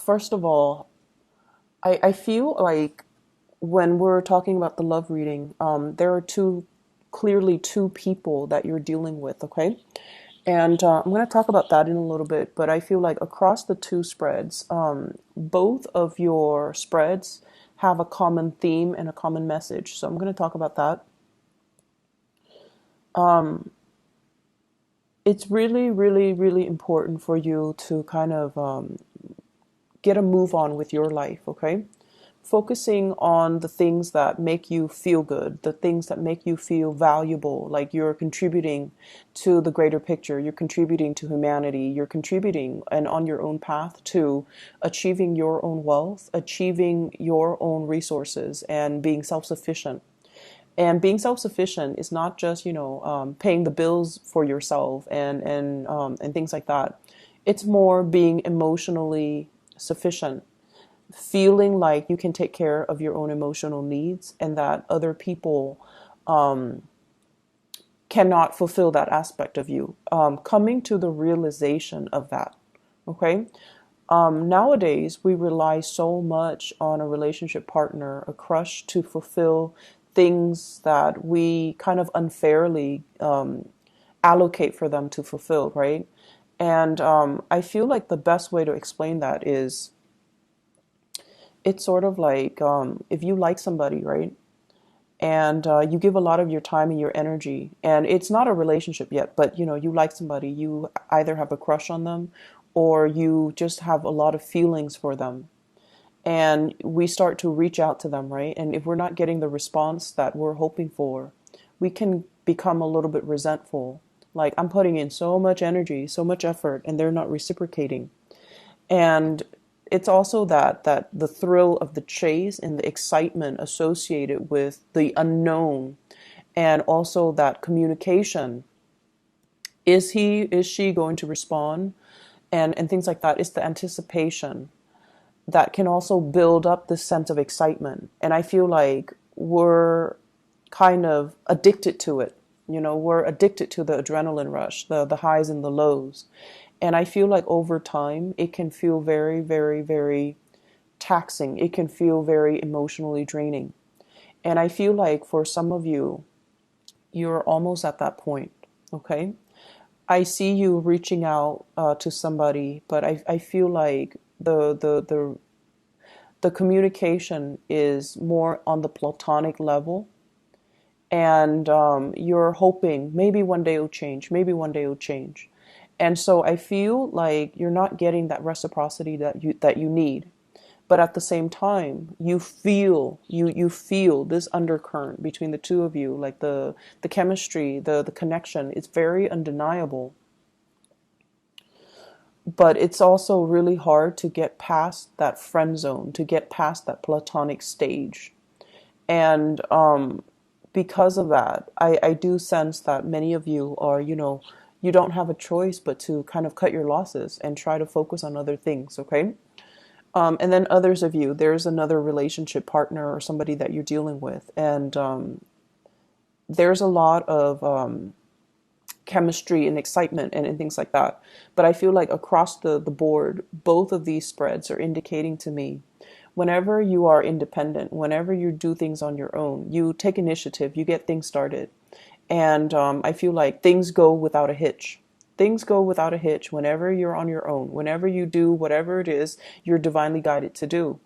First of all, I feel like when we're talking about the love reading, there are clearly two people that you're dealing with, okay? And I'm going to talk about that in a little bit, but I feel like across the two spreads, both of your spreads have a common theme and a common message. So I'm going to talk about that. It's really, really, really important for you to kind of get a move on with your life, okay? Focusing on the things that make you feel good, the things that make you feel valuable, like you're contributing to the greater picture, you're contributing to humanity, you're contributing and on your own path to achieving your own wealth, achieving your own resources, and being self-sufficient. And being self-sufficient is not just, paying the bills for yourself and things like that. It's more being emotionally sufficient, feeling like you can take care of your own emotional needs and that other people cannot fulfill that aspect of you. Coming to the realization of that, okay? Nowadays, we rely so much on a relationship partner, a crush, to fulfill things that we kind of unfairly allocate for them to fulfill, right? And I feel like the best way to explain that is it's sort of like if you like somebody, right? And you give a lot of your time and your energy, and it's not a relationship yet, but you like somebody, you either have a crush on them or you just have a lot of feelings for them. And we start to reach out to them, right? And if we're not getting the response that we're hoping for, we can become a little bit resentful. Like, I'm putting in so much energy, so much effort, and they're not reciprocating. And it's also that the thrill of the chase and the excitement associated with the unknown, and also that communication. Is she going to respond? And things like that. It's the anticipation that can also build up this sense of excitement. And I feel like we're kind of addicted to it. We're addicted to the adrenaline rush, the highs and the lows. And I feel like over time, it can feel very, very, very taxing. It can feel very emotionally draining. And I feel like for some of you, you're almost at that point, okay? I see you reaching out to somebody, but I feel like the communication is more on the platonic level, and you're hoping maybe one day it'll change, maybe one day it'll change. And so I feel like you're not getting that reciprocity that you need. But at the same time, you feel this undercurrent between the two of you, like the chemistry, the connection. It's very undeniable. But it's also really hard to get past that friend zone, to get past that platonic stage. And because of that, I do sense that many of you are, you don't have a choice but to kind of cut your losses and try to focus on other things, okay? And then others of you, there's another relationship partner or somebody that you're dealing with, and there's a lot of chemistry and excitement and things like that. But I feel like across the board, both of these spreads are indicating to me whenever you are independent, whenever you do things on your own, you take initiative, you get things started. And I feel like things go without a hitch. Things go without a hitch whenever you're on your own, whenever you do whatever it is you're divinely guided to do.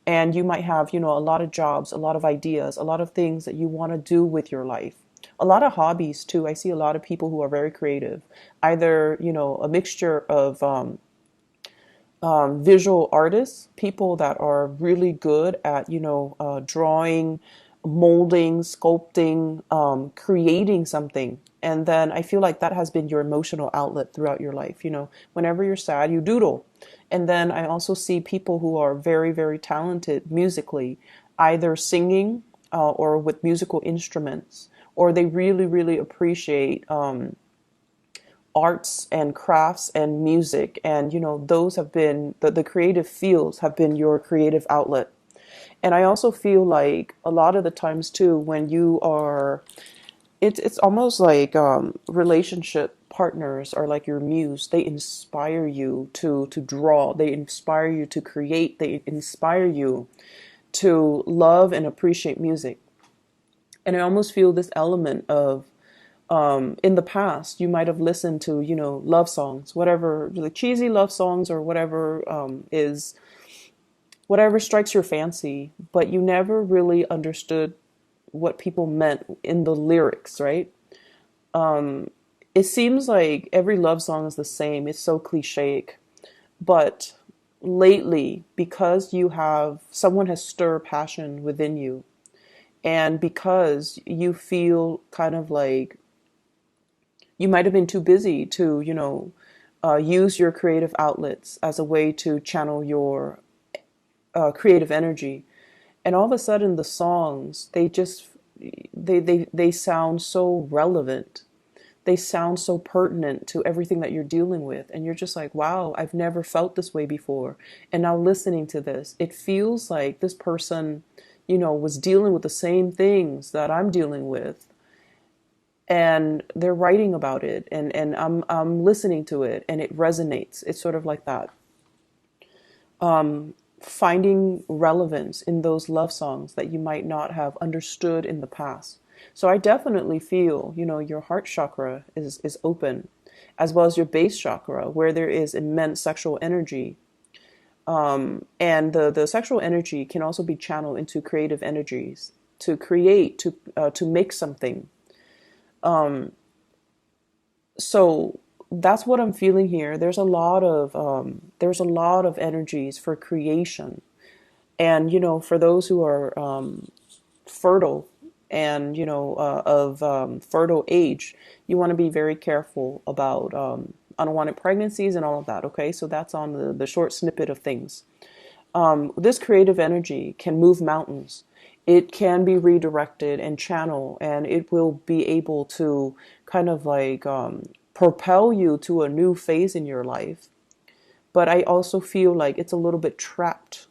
And you might have, a lot of jobs, a lot of ideas, a lot of things that you want to do with your life. A lot of hobbies too. I see a lot of people who are very creative, either, a mixture of visual artists, people that are really good at, drawing, molding, sculpting, creating something. And then I feel like that has been your emotional outlet throughout your life. Whenever you're sad, you doodle. And then I also see people who are very, very talented musically, either singing or with musical instruments, or they really, really appreciate arts and crafts and music. And, those have been, the creative fields have been your creative outlet. And I also feel like a lot of the times too, when you are it's almost like relationship partners are like your muse. They inspire you to draw. They inspire you to create. They inspire you to love and appreciate music. And I almost feel this element of in the past you might have listened to, you know, love songs, whatever, like cheesy love songs or whatever is whatever strikes your fancy, but you never really understood what people meant in the lyrics, right? It seems like every love song is the same. It's so cliche. But lately, because you have someone has stirred passion within you, and because you feel kind of like you might have been too busy to, you know, use your creative outlets as a way to channel your creative energy, and all of a sudden the songs they sound so relevant, they sound so pertinent to everything that you're dealing with, and you're just like, wow, I've never felt this way before. And now listening to this, it feels like this person, you know, was dealing with the same things that I'm dealing with, and they're writing about it, and I'm listening to it and it resonates. It's sort of like that. Finding relevance in those love songs that you might not have understood in the past. So I definitely feel, you know, your heart chakra is open, as well as your base chakra, where there is immense sexual energy. And the sexual energy can also be channeled into creative energies to create, to make something. So that's what I'm feeling here. There's a lot of energies for creation, and you know, for those who are fertile and you know of fertile age, you want to be very careful about unwanted pregnancies and all of that. Okay, so that's on the short snippet of things. This creative energy can move mountains. It can be redirected and channeled, and it will be able to kind of like propel you to a new phase in your life. But I also feel like it's a little bit trapped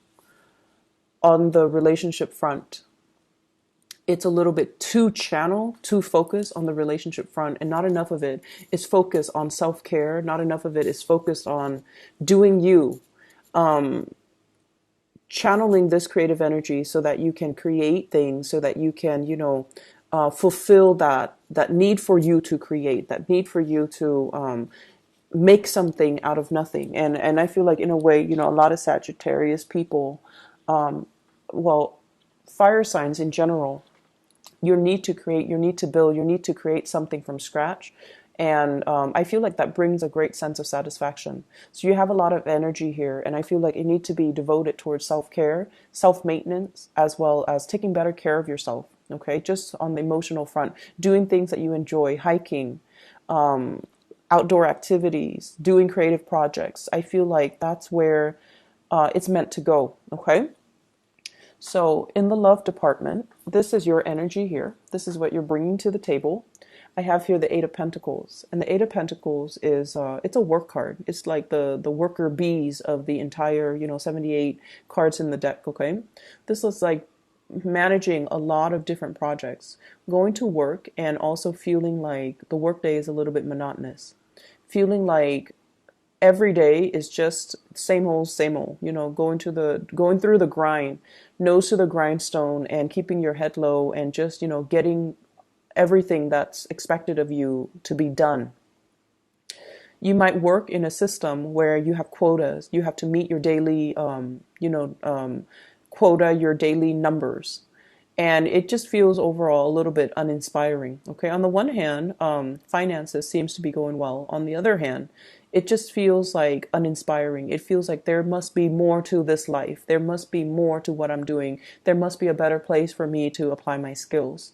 on the relationship front. It's a little bit too channel, too focused on the relationship front, and not enough of it is focused on self-care. Not enough of it is focused on doing you. Channeling this creative energy so that you can create things, so that you can, you know, fulfill that need for you to create, that need for you to make something out of nothing. And I feel like in a way, you know, a lot of Sagittarius people, well, fire signs in general, your need to create, your need to build, your need to create something from scratch. And I feel like that brings a great sense of satisfaction. So you have a lot of energy here, and I feel like it needs to be devoted towards self-care, self-maintenance, as well as taking better care of yourself. Okay, just on the emotional front, doing things that you enjoy, hiking, outdoor activities, doing creative projects. I feel like that's where it's meant to go. Okay. So in the love department, this is your energy here. This is what you're bringing to the table. I have here the Eight of Pentacles, and the Eight of Pentacles is it's a work card. It's like the worker bees of the entire, you know, 78 cards in the deck. Okay, this is like managing a lot of different projects, going to work, and also feeling like the workday is a little bit monotonous, feeling like every day is just same old, you know, going through the grind, nose to the grindstone, and keeping your head low, and just, you know, getting everything that's expected of you to be done. You might work in a system where you have quotas. You have to meet your daily, quota, your daily numbers. And it just feels overall a little bit uninspiring. Okay, on the one hand, finances seems to be going well. On the other hand, it just feels like uninspiring. It feels like there must be more to this life. There must be more to what I'm doing. There must be a better place for me to apply my skills.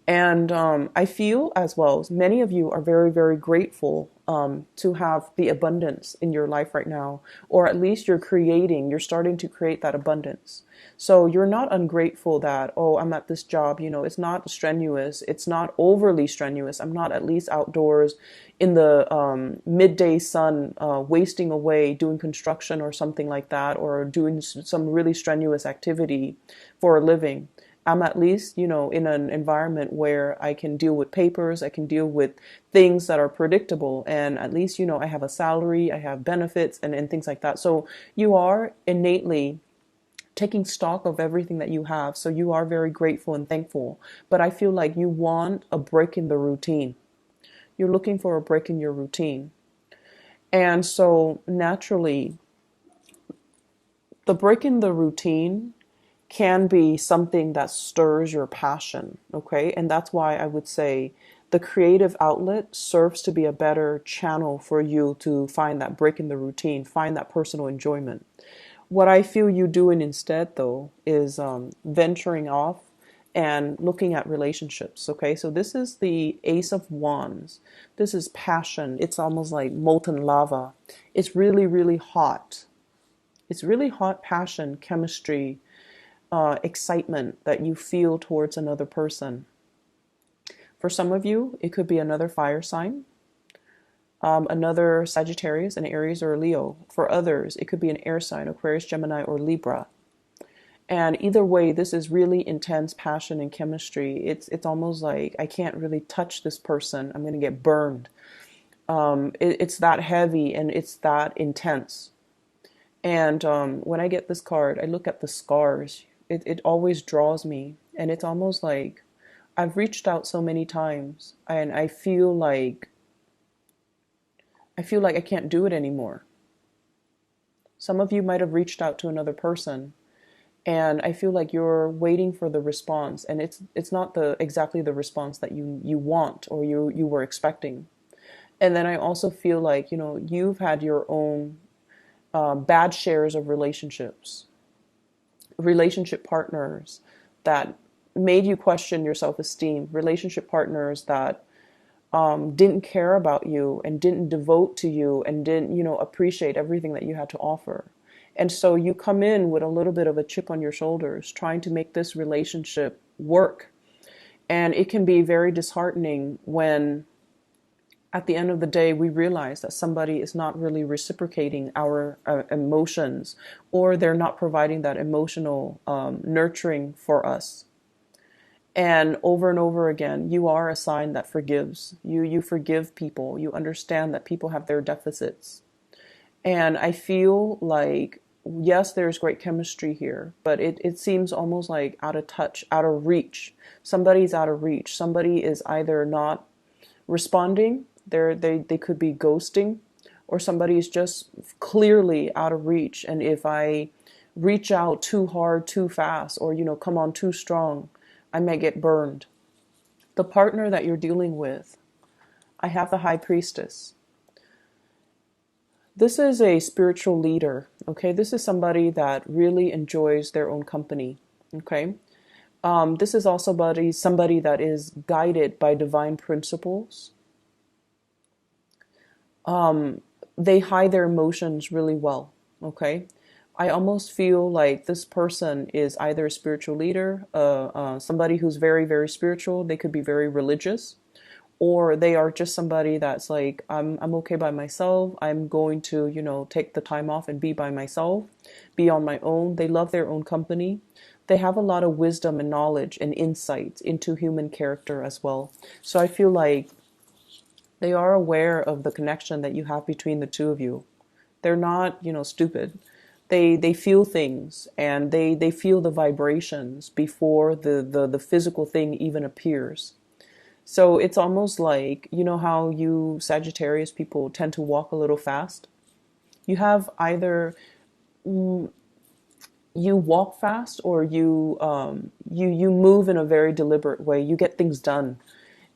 And I feel as well, many of you are very, very grateful to have the abundance in your life right now, or at least you're starting to create that abundance. So you're not ungrateful that, oh, I'm at this job, you know, it's not strenuous, it's not overly strenuous. I'm not at least outdoors in the midday sun, wasting away doing construction or something like that, or doing some really strenuous activity for a living. I'm at least, in an environment where I can deal with papers, I can deal with things that are predictable. And at least, I have a salary, I have benefits and things like that. So you are innately taking stock of everything that you have. So you are very grateful and thankful. But I feel like you want a break in the routine. You're looking for a break in your routine. And so naturally, the break in the routine can be something that stirs your passion, okay? And that's why I would say the creative outlet serves to be a better channel for you to find that break in the routine, find that personal enjoyment. What I feel you doing instead, though, is venturing off and looking at relationships, okay? So this is the Ace of Wands. This is passion. It's almost like molten lava. It's really, really hot. It's really hot passion, chemistry, excitement that you feel towards another person. For some of you, it could be another fire sign, another Sagittarius, an Aries, or a Leo. For others, it could be an air sign, Aquarius, Gemini, or Libra. And either way, this is really intense passion and chemistry. It's almost like I can't really touch this person. I'm going to get burned. It's that heavy and it's that intense. And when I get this card, I look at the scars. It always draws me. And it's almost like I've reached out so many times and I feel like I can't do it anymore. Some of you might have reached out to another person and I feel like you're waiting for the response, and it's not exactly the response that you want or you were expecting. And then I also feel like, you've had your own bad shares of relationship partners that made you question your self-esteem, relationship partners that didn't care about you and didn't devote to you and didn't, appreciate everything that you had to offer. And so you come in with a little bit of a chip on your shoulders, trying to make this relationship work. And it can be very disheartening when at the end of the day, we realize that somebody is not really reciprocating our emotions, or they're not providing that emotional nurturing for us. And over again, you are a sign that forgives. You forgive people. You understand that people have their deficits. And I feel like, yes, there's great chemistry here, but it seems almost like out of touch, out of reach. Somebody's out of reach. Somebody is either not responding, they could be ghosting, or somebody is just clearly out of reach. And if I reach out too hard, too fast, or, come on too strong, I may get burned. The partner that you're dealing with, I have the High Priestess. This is a spiritual leader, okay? This is somebody that really enjoys their own company, okay? This is also somebody that is guided by divine principles. They hide their emotions really well, okay? I almost feel like this person is either a spiritual leader, somebody who's very, very spiritual. They could be very religious, or they are just somebody that's like, I'm okay by myself. I'm going to, take the time off and be by myself, be on my own. They love their own company. They have a lot of wisdom and knowledge and insight into human character as well. So I feel like they are aware of the connection that you have between the two of you. They're not, stupid. They feel things, and they feel the vibrations before the physical thing even appears. So it's almost like, how you Sagittarius people tend to walk a little fast. You have either you walk fast, or you move in a very deliberate way. You get things done.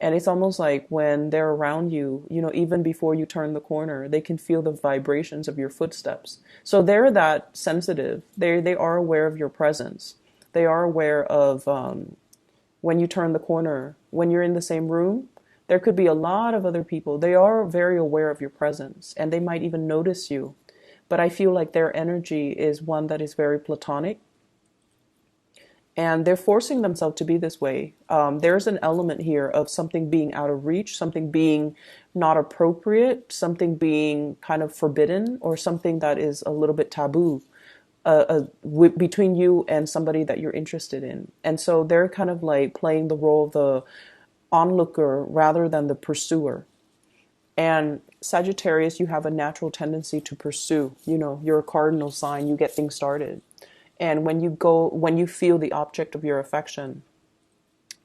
And it's almost like when they're around you, even before you turn the corner, they can feel the vibrations of your footsteps. So they're that sensitive. They are aware of your presence. They are aware of when you turn the corner, when you're in the same room, there could be a lot of other people. They are very aware of your presence, and they might even notice you. But I feel like their energy is one that is very platonic. And they're forcing themselves to be this way. There's an element here of something being out of reach, something being not appropriate, something being kind of forbidden, or something that is a little bit taboo. between you and somebody that you're interested in. And so they're kind of like playing the role of the onlooker rather than the pursuer. And Sagittarius, you have a natural tendency to pursue. You're a cardinal sign, you get things started. And when you feel the object of your affection,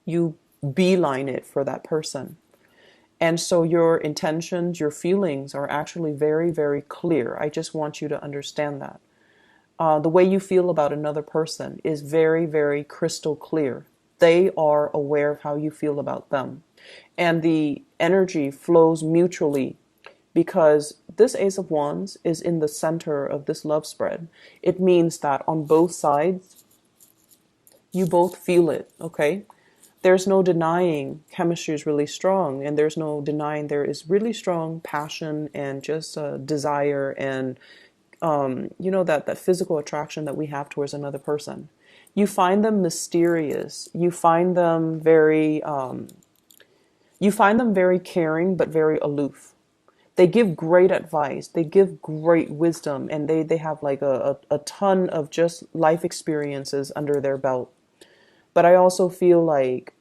you beeline it for that person. And so your intentions, your feelings are actually very, very clear. I just want you to understand that. The way you feel about another person is very, very crystal clear. They are aware of how you feel about them. And the energy flows mutually because this Ace of Wands is in the center of this love spread. It means that on both sides, you both feel it, okay? There's no denying chemistry is really strong, and there's no denying there is really strong passion and just desire and that physical attraction that we have towards another person. You find them mysterious. You find them very caring, but very aloof. They give great advice. They give great wisdom, and they have like a ton of just life experiences under their belt. But I also feel like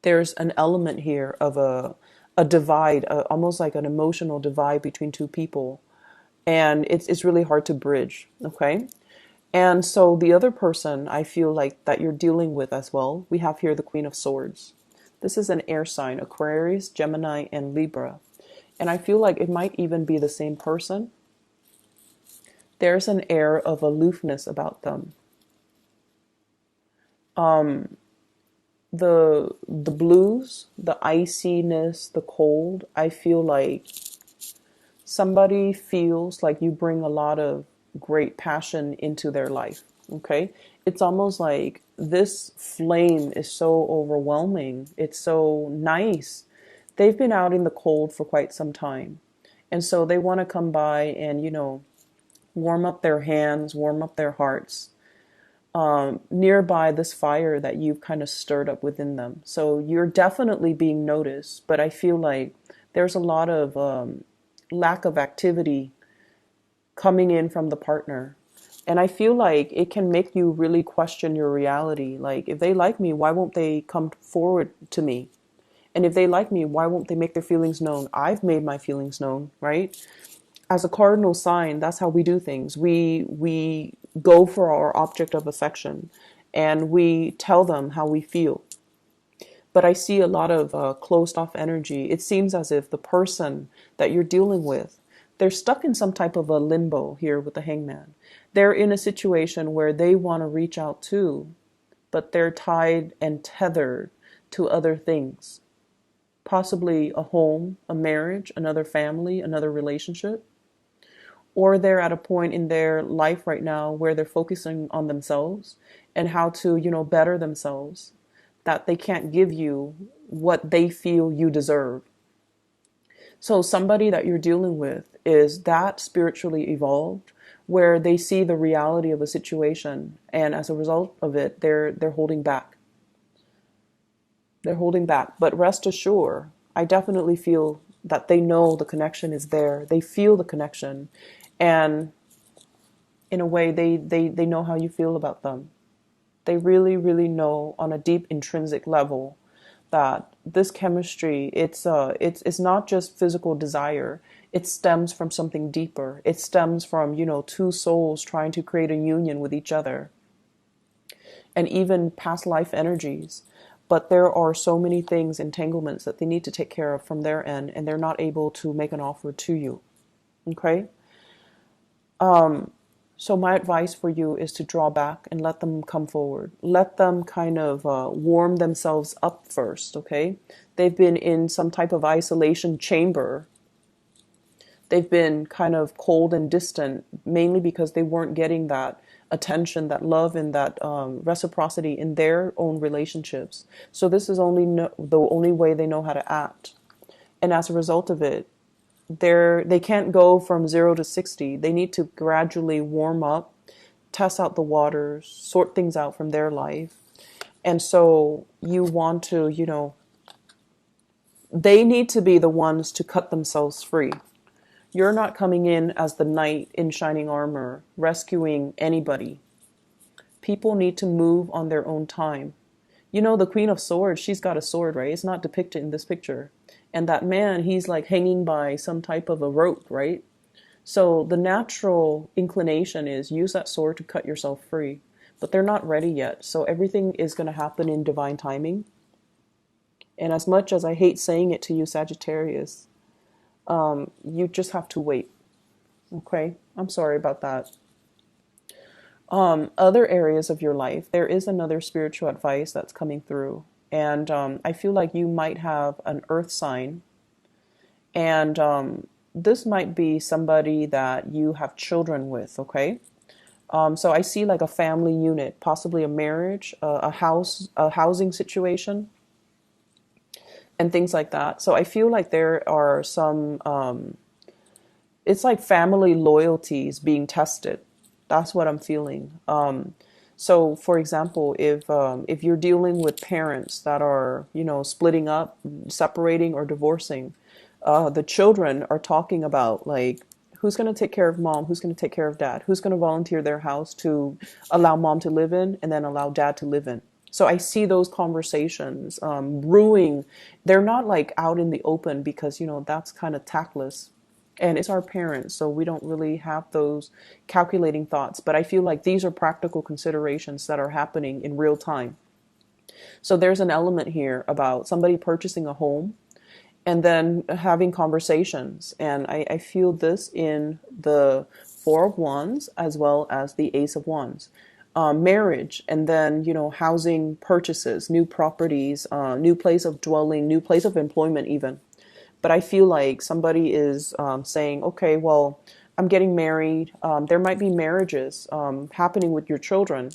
there's an element here of a divide, almost like an emotional divide between two people. And it's really hard to bridge, okay? And so the other person I feel like that you're dealing with as well, we have here the Queen of Swords. This is an air sign, Aquarius, Gemini, and Libra. And I feel like it might even be the same person. There's an air of aloofness about them. The blues, the iciness, the cold, I feel like somebody feels like you bring a lot of great passion into their life, okay? It's almost like this flame is so overwhelming. It's so nice. They've been out in the cold for quite some time. And so they want to come by and, warm up their hands, warm up their hearts, nearby this fire that you've kind of stirred up within them. So you're definitely being noticed, but I feel like there's a lot of lack of activity coming in from the partner. And I feel like it can make you really question your reality. Like, if they like me, why won't they come forward to me? And if they like me, why won't they make their feelings known? I've made my feelings known, right? As a cardinal sign, that's how we do things. We go for our object of affection and we tell them how we feel. But I see a lot of closed off energy. It seems as if the person that you're dealing with, they're stuck in some type of a limbo here with the Hangman. They're in a situation where they want to reach out too, but they're tied and tethered to other things. Possibly a home, a marriage, another family, another relationship. Or they're at a point in their life right now where they're focusing on themselves and how to, better themselves, that they can't give you what they feel you deserve. So somebody that you're dealing with is that spiritually evolved where they see the reality of a situation, and as a result of it, they're holding back. They're holding back. But rest assured, I definitely feel that they know the connection is there. They feel the connection. And in a way, they know how you feel about them. They really, really know on a deep intrinsic level that this chemistry, it's not just physical desire. It stems from something deeper. It stems from, two souls trying to create a union with each other. And even past life energies. But there are so many things, entanglements that they need to take care of from their end, and they're not able to make an offer to you. Okay? So my advice for you is to draw back and let them come forward. Let them kind of warm themselves up first, okay? They've been in some type of isolation chamber. They've been kind of cold and distant, mainly because they weren't getting that attention, that love, and that reciprocity in their own relationships. So this is the only way they know how to act. And as a result of it, they can't go from 0 to 60. They need to gradually warm up, test out the waters, sort things out from their life. And so you want to, they need to be the ones to cut themselves free. You're not coming in as the knight in shining armor, rescuing anybody. People need to move on their own time. You know, the Queen of Swords, she's got a sword, right? It's not depicted in this picture. And that man, he's like hanging by some type of a rope, right? So the natural inclination is use that sword to cut yourself free. But they're not ready yet. So everything is going to happen in divine timing. And as much as I hate saying it to you, Sagittarius, you just have to wait. Okay? I'm sorry about that. Other areas of your life, there is another spiritual advice that's coming through. And I feel like you might have an earth sign. And this might be somebody that you have children with, okay? So I see like a family unit, possibly a marriage, a housing situation, and things like that. So I feel like there are some, it's like family loyalties being tested. That's what I'm feeling. So, for example, if you're dealing with parents that are, you know, splitting up, separating, or divorcing, the children are talking about like who's going to take care of mom, who's going to take care of dad, who's going to volunteer their house to allow mom to live in and then allow dad to live in. So I see those conversations brewing. They're not like out in the open because, you know, that's kind of tactless. And it's our parents, so we don't really have those calculating thoughts. But I feel like these are practical considerations that are happening in real time. So there's an element here about somebody purchasing a home and then having conversations. And I feel this in the Four of Wands as well as the Ace of Wands. Marriage, and then, you know, housing purchases, new properties, new place of dwelling, new place of employment even. But I feel like somebody is saying, okay, well, I'm getting married. There might be marriages happening with your children.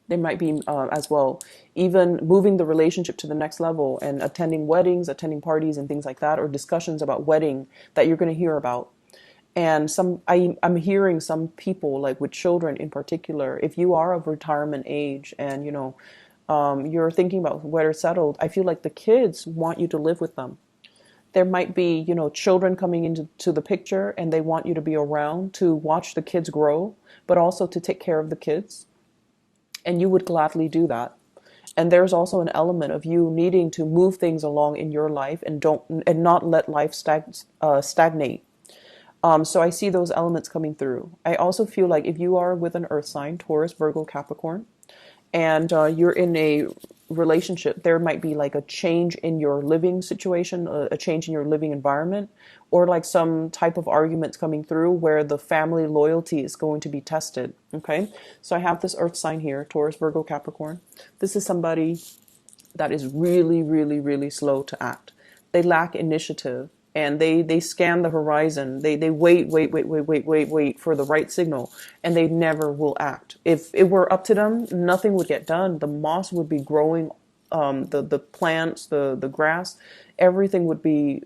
There might be as well, even moving the relationship to the next level and attending weddings, attending parties and things like that, or discussions about wedding that you're going to hear about. And I'm hearing some people, like with children in particular, if you are of retirement age and, you know, you're thinking about where it's settled, I feel like the kids want you to live with them. There might be, you know, children coming into the picture and they want you to be around to watch the kids grow, but also to take care of the kids. And you would gladly do that. And there's also an element of you needing to move things along in your life and not let life stagnate. So I see those elements coming through. I also feel like if you are with an earth sign, Taurus, Virgo, Capricorn, and you're in a relationship, there might be like a change in your living situation, a change in your living environment, or like some type of arguments coming through where the family loyalty is going to be tested. Okay. So I have this earth sign here, Taurus, Virgo, Capricorn. This is somebody that is really, really, really slow to act. They lack initiative. And they scan the horizon. They wait for the right signal, and they never will act. If it were up to them, nothing would get done. The moss would be growing, the plants, the grass, everything would be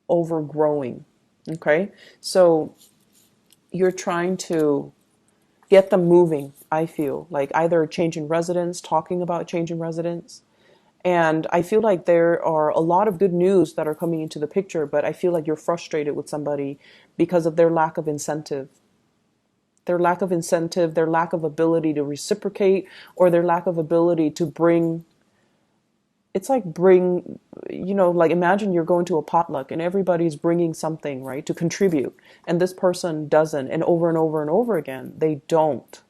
overgrowing. Okay, so you're trying to get them moving. I feel like either changing residence, talking about changing residence. And I feel like there are a lot of good news that are coming into the picture, but I feel like you're frustrated with somebody because of their lack of incentive. Their lack of incentive, their lack of ability to reciprocate, or their lack of ability to bring, it's like bring, you know, like imagine you're going to a potluck and everybody's bringing something, right, to contribute. And this person doesn't, and over and over again, they don't.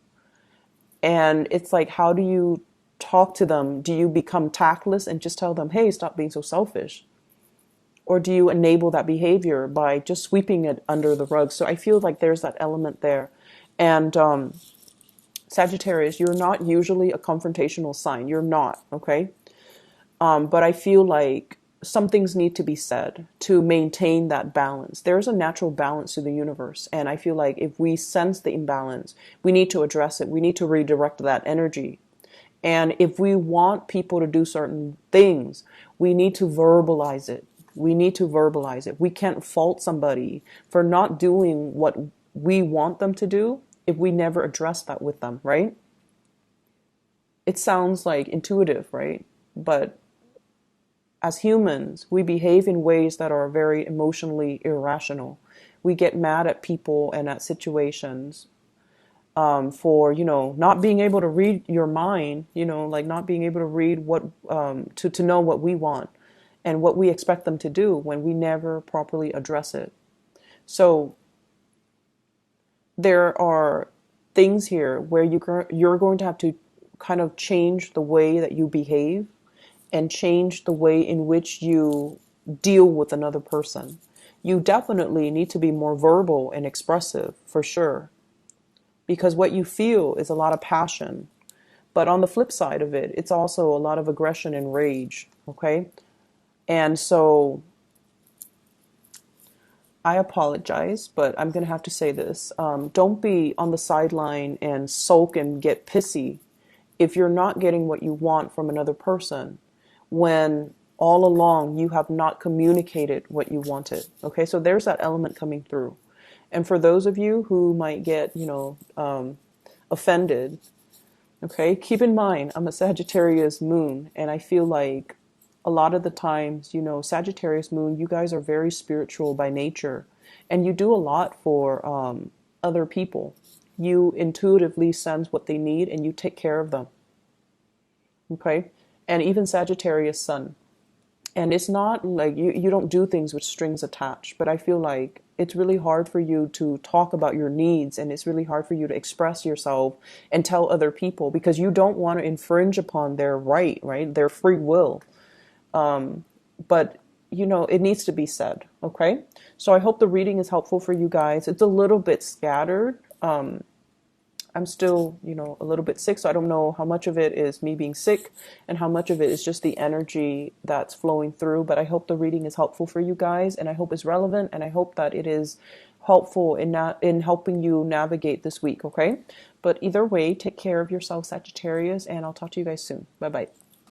And it's like, how do you talk to them? Do you become tactless and just tell them, hey, stop being so selfish? Or do you enable that behavior by just sweeping it under the rug? So I feel like there's that element there. And Sagittarius, you're not usually a confrontational sign. You're not, okay? But I feel like some things need to be said to maintain that balance. There's a natural balance to the universe. And I feel like if we sense the imbalance, we need to address it. We need to redirect that energy. And if we want people to do certain things, we need to verbalize it. We need to verbalize it. We can't fault somebody for not doing what we want them to do if we never address that with them, right? It sounds like intuitive, right? But as humans, we behave in ways that are very emotionally irrational. we get mad at people and at situations for, not being able to read your mind, like not being able to read what, to know what we want and what we expect them to do when we never properly address it. So there are things here where you're going to have to kind of change the way that you behave and change the way in which you deal with another person. You definitely need to be more verbal and expressive, for sure, because what you feel is a lot of passion. But on the flip side of it, it's also a lot of aggression and rage, okay? And so I apologize, but I'm going to have to say this. Don't be on the sideline and sulk and get pissy if you're not getting what you want from another person when all along you have not communicated what you wanted. Okay, so there's that element coming through. And for those of you who might get, offended, okay, keep in mind, I'm a Sagittarius moon, and I feel like a lot of the times, Sagittarius moon, you guys are very spiritual by nature, and you do a lot for other people. You intuitively sense what they need, and you take care of them. Okay, and even Sagittarius sun. And it's not like you don't do things with strings attached, but I feel like it's really hard for you to talk about your needs, and it's really hard for you to express yourself and tell other people because you don't want to infringe upon their right, their free will. But it needs to be said. Okay. So I hope the reading is helpful for you guys. It's a little bit scattered. I'm still, a little bit sick, so I don't know how much of it is me being sick and how much of it is just the energy that's flowing through. But I hope the reading is helpful for you guys, and I hope it's relevant, and I hope that it is helpful in helping you navigate this week. Okay. But either way, take care of yourself, Sagittarius, and I'll talk to you guys soon. Bye bye.